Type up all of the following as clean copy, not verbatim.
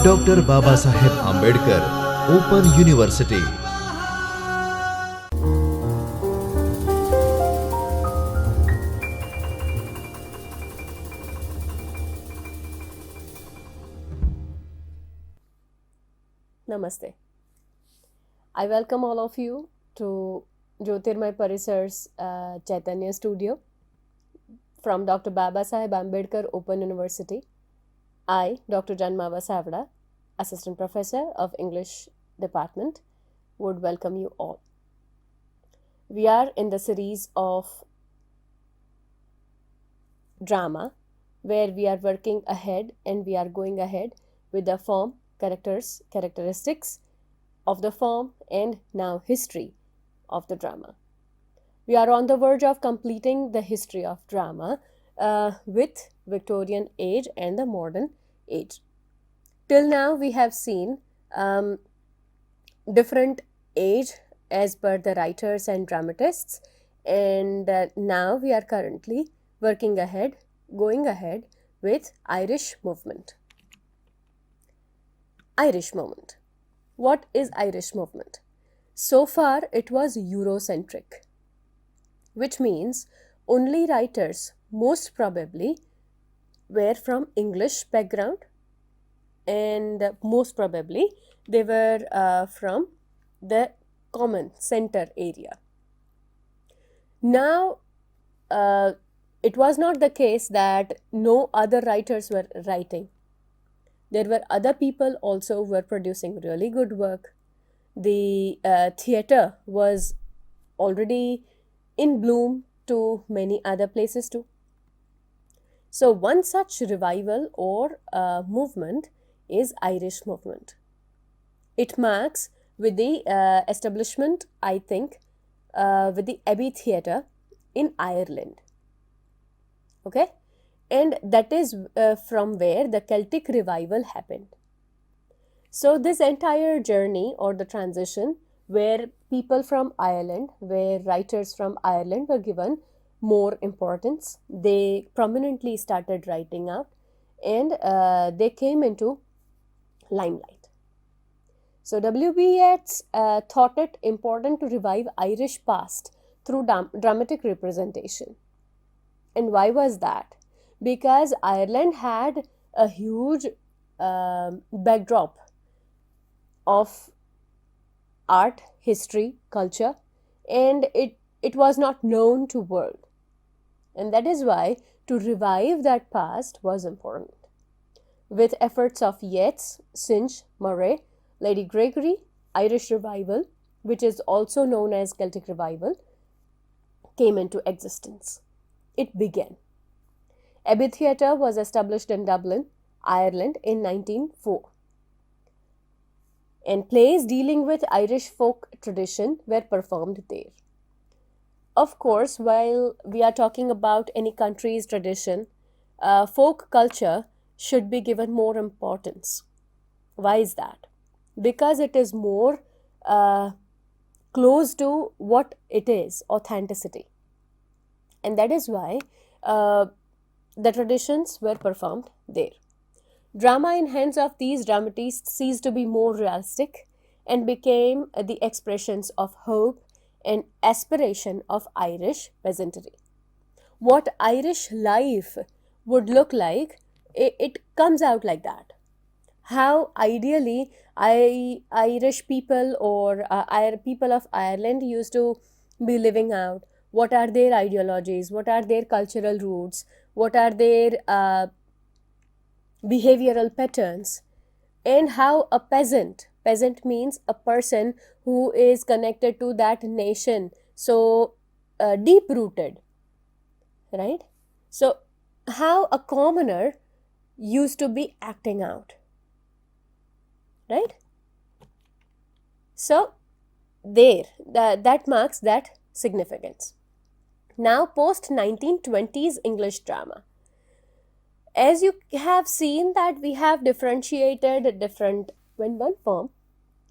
Doctor Babasaheb Ambedkar open university. Namaste. I welcome all of you to Jyotirmay Parisar's Chaitanya Studio from Dr. Babasaheb Ambedkar Open University. I, Dr. Janmava Savda, Assistant Professor of English Department, would welcome you all. We are in the series of drama where we are working ahead and we are going ahead with the form, characteristics of the form, and now history of the drama. We are on the verge of completing the history of drama with Victorian age and the modern age. Till now, we have seen different age as per the writers and dramatists, and now we are currently going ahead with Irish movement. Irish movement. What is Irish movement? So far, it was Eurocentric, which means only writers most probably were from English background, and most probably they were from the common center area. Now, it was not the case that no other writers were writing. There were other people also who were producing really good work. The theatre was already in bloom to many other places too. So one such revival or movement is Irish movement. It marks with the establishment, I think, with the Abbey Theatre in Ireland. Okay? And that is from where the Celtic revival happened. So this entire journey or the transition where people from Ireland, where writers from Ireland were given more importance, they prominently started writing out and they came into limelight. So W.B. Yeats thought it important to revive Irish past through dramatic representation. And why was that? Because Ireland had a huge backdrop of art, history, culture, and it was not known to world. And that is why to revive that past was important. With efforts of Yeats, Synge, Murray, Lady Gregory, Irish revival, which is also known as Celtic revival, came into existence. It began. Abbey Theatre was established in Dublin, Ireland in 1904. And plays dealing with Irish folk tradition were performed there. Of course, while we are talking about any country's tradition, folk culture should be given more importance. Why is that? Because it is more close to what it is, authenticity. And that is why the traditions were performed there. Drama in hands of these dramatists ceased to be more realistic and became the expressions of hope and aspiration of Irish peasantry. What Irish life would look like, it comes out like that. How ideally Irish people or people of Ireland used to be living out. What are their ideologies? What are their cultural roots? What are their behavioral patterns? And how a peasant means a person who is connected to that nation, so deep rooted, right? So how a commoner used to be acting out, right? So that marks that significance. Now post 1920s English drama. As you have seen that we have differentiated different, when one form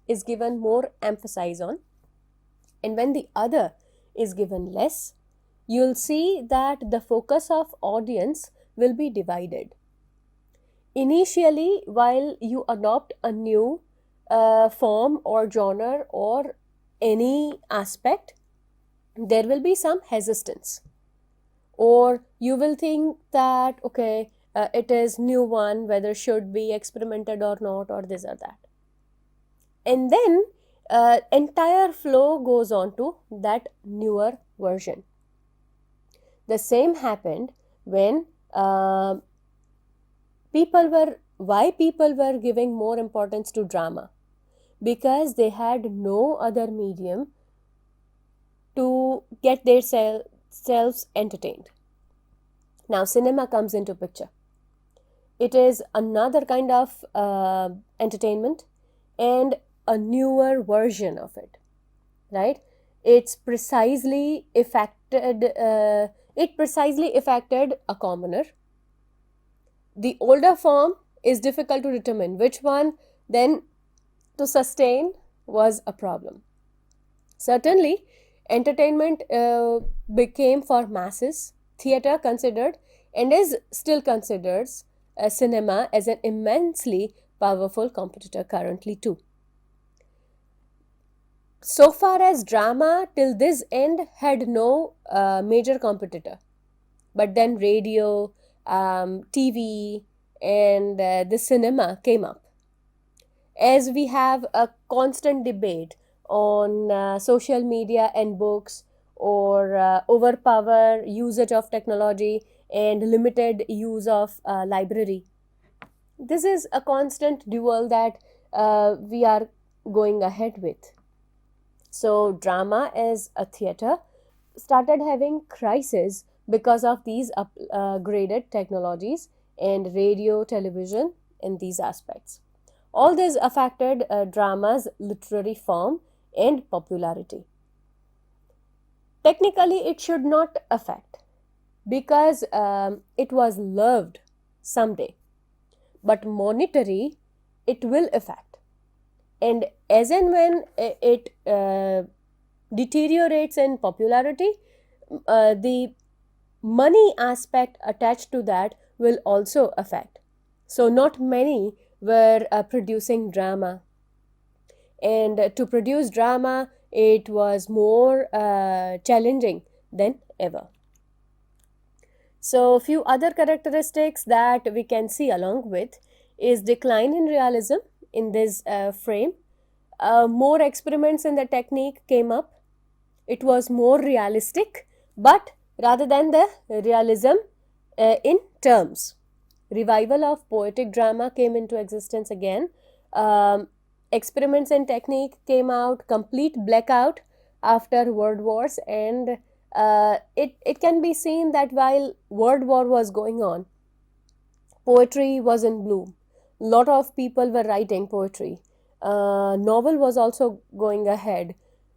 is given more emphasis on and when the other is given less, you'll see that the focus of audience will be divided. initially, while you adopt a new form or genre or any aspect, there will be some resistance, or you will think that okay, it is new one, whether should be experimented or not, or this or that, and then entire flow goes on to that newer version. The same happened when people were giving more importance to drama, because they had no other medium to get their selves entertained. Now cinema comes into picture. It is another kind of entertainment and a newer version of it, right? It's precisely affected a commoner. The older form is difficult to determine which one then to sustain was a problem. Certainly, entertainment became for masses. Theatre considered and is still considered cinema as an immensely powerful competitor currently too. So far as drama till this end had no major competitor, but then radio, TV, and the cinema came up. As we have a constant debate on social media and books, or overpower usage of technology and limited use of library, this is a constant duel that we are going ahead with. So drama as a theater started having crisis because of these upgraded technologies and radio, television, and these aspects. All this affected drama's literary form and popularity. Technically, it should not affect, because it was loved someday, but monetary, it will affect. And as and when it deteriorates in popularity, the money aspect attached to that will also affect. So not many were producing drama, and to produce drama, it was more challenging than ever. So few other characteristics that we can see along with is decline in realism in this frame. More experiments in the technique came up. It was more realistic, but rather than the realism in terms. Revival of poetic drama came into existence again. Experiments in technique came out, complete blackout after World Wars, and it can be seen that while World War was going on, poetry was in bloom. Lot of people were writing poetry. Novel was also going ahead.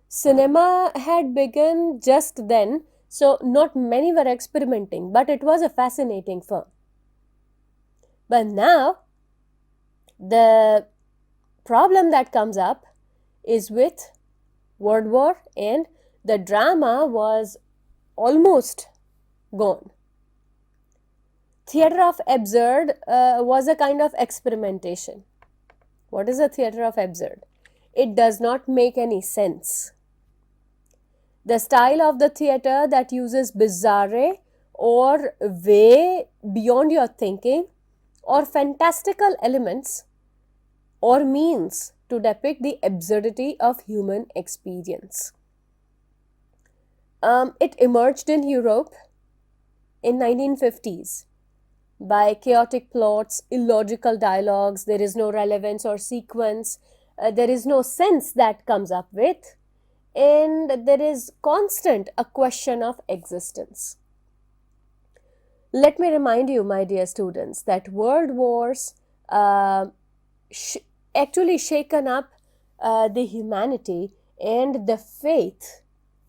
Cinema had begun just then, so not many were experimenting, but it was a fascinating form. But now, the problem that comes up is with World War, and the drama was almost gone. Theatre of absurd was a kind of experimentation. What is a theatre of absurd? It does not make any sense. The style of the theatre that uses bizarre or way beyond your thinking or fantastical elements or means to depict the absurdity of human experience. It emerged in Europe in 1950s by chaotic plots, illogical dialogues, there is no relevance or sequence, there is no sense that comes up with, and there is constant a question of existence. Let me remind you, my dear students, that world wars actually shaken up the humanity and the faith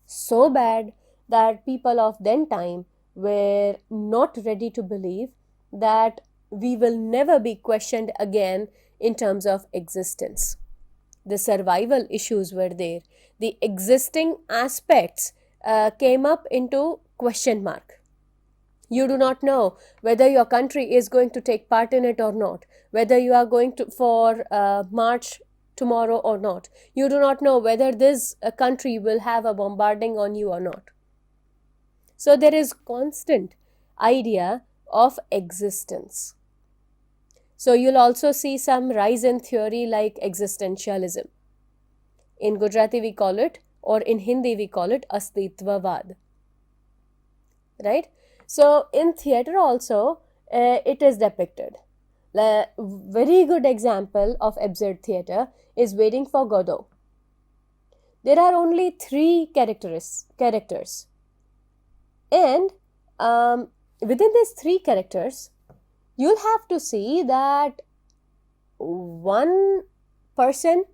so bad that people of then time were not ready to believe that we will never be questioned again in terms of existence. The survival issues were there. The existing aspects came up into question mark. You do not know whether your country is going to take part in it or not, whether you are going to for march tomorrow or not. You do not know whether this country will have a bombarding on you or not. So there is constant idea of existence. So you'll also see some rise in theory like existentialism. In Gujarati we call it, or in Hindi we call it Astitvavad. Right? So in theater also it is depicted. A very good example of absurd theater is Waiting for Godot. There are only 3 characters. And within these 3 characters, you'll have to see that one person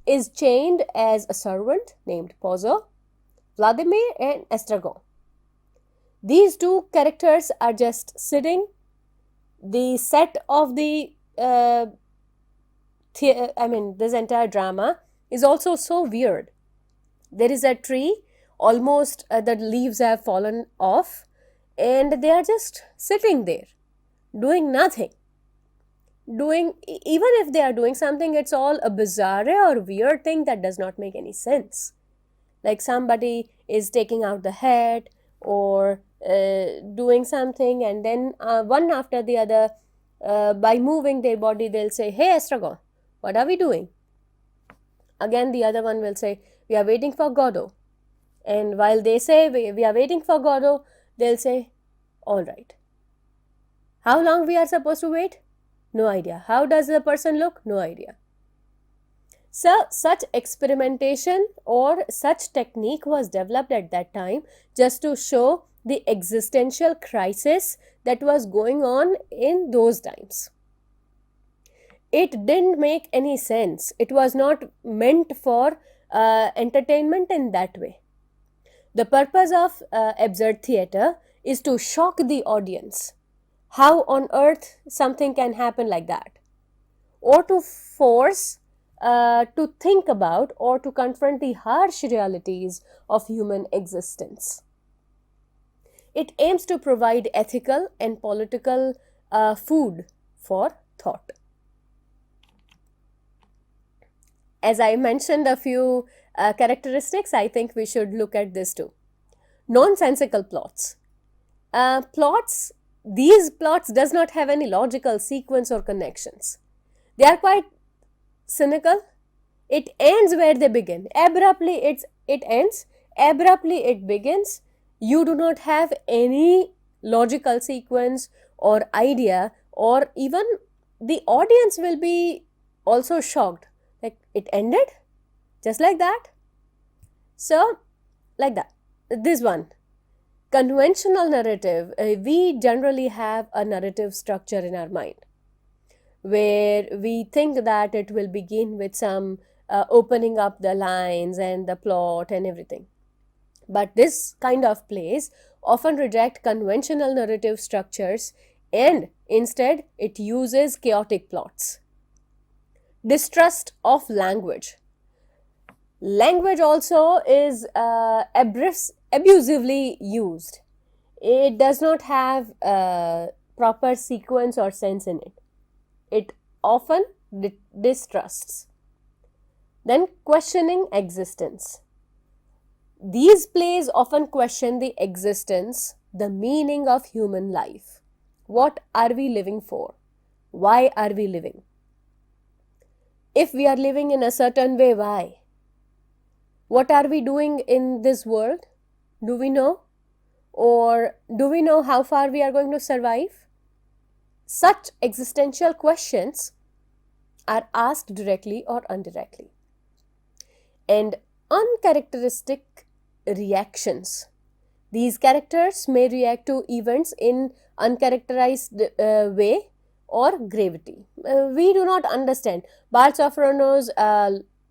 is chained as a servant named Pozo, Vladimir and Estragon. These 2 characters are just sitting. The set of the this entire drama is also so weird. There is a tree, almost the leaves have fallen off, and they are just sitting there doing nothing. Even if they are doing something, it's all a bizarre or weird thing that does not make any sense. Like somebody is taking out the head or doing something, and then one after the other, by moving their body, they'll say, "Hey Estragon, what are we doing?" Again the other one will say, "We are waiting for Godot." And while they say we are waiting for Godot, they'll say, "All right." How long we are supposed to wait? No idea. How does the person look? No idea. So such experimentation or such technique was developed at that time just to show the existential crisis that was going on in those times. It didn't make any sense. It was not meant for entertainment in that way. The purpose of absurd theater is to shock the audience. How on earth something can happen like that? Or to force to think about or to confront the harsh realities of human existence. It aims to provide ethical and political food for thought. As I mentioned a few characteristics, I think we should look at this too. Nonsensical plots. These plots does not have any logical sequence or connections. They are quite cynical. It ends where they begin. Abruptly it ends. Abruptly it begins. You do not have any logical sequence or idea, or even the audience will be also shocked. Like, it ended just like that. So like that. This one, conventional narrative. We generally have a narrative structure in our mind where we think that it will begin with some opening up the lines and the plot and everything. But this kind of plays often reject conventional narrative structures, and instead it uses chaotic plots. Distrust of language. Language also is abusively used. It does not have proper sequence or sense in it. It often distrusts. Then questioning existence. These plays often question the existence, the meaning of human life. What are we living for? Why are we living? If we are living in a certain way, why? What are we doing in this world? Do we know? Or do we know how far we are going to survive? Such existential questions are asked directly or indirectly. And uncharacteristic reactions. These characters may react to events in uncharacterized way or gravity. We do not understand. Bart Sofrono's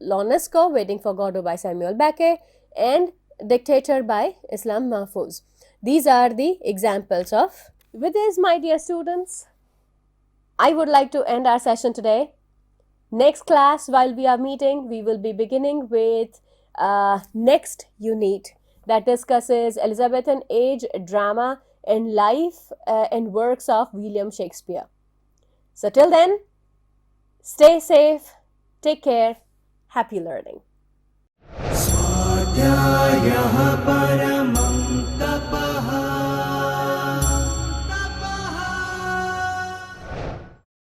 L'Onesco, Waiting for Godot by Samuel Beckett, and Dictator by Islam Mahfouz. These are the examples of. With this, my dear students, I would like to end our session today. Next class, while we are meeting, we will be beginning with next unit that discusses Elizabethan age drama in life and works of William Shakespeare. So till then, stay safe, take care, happy learning.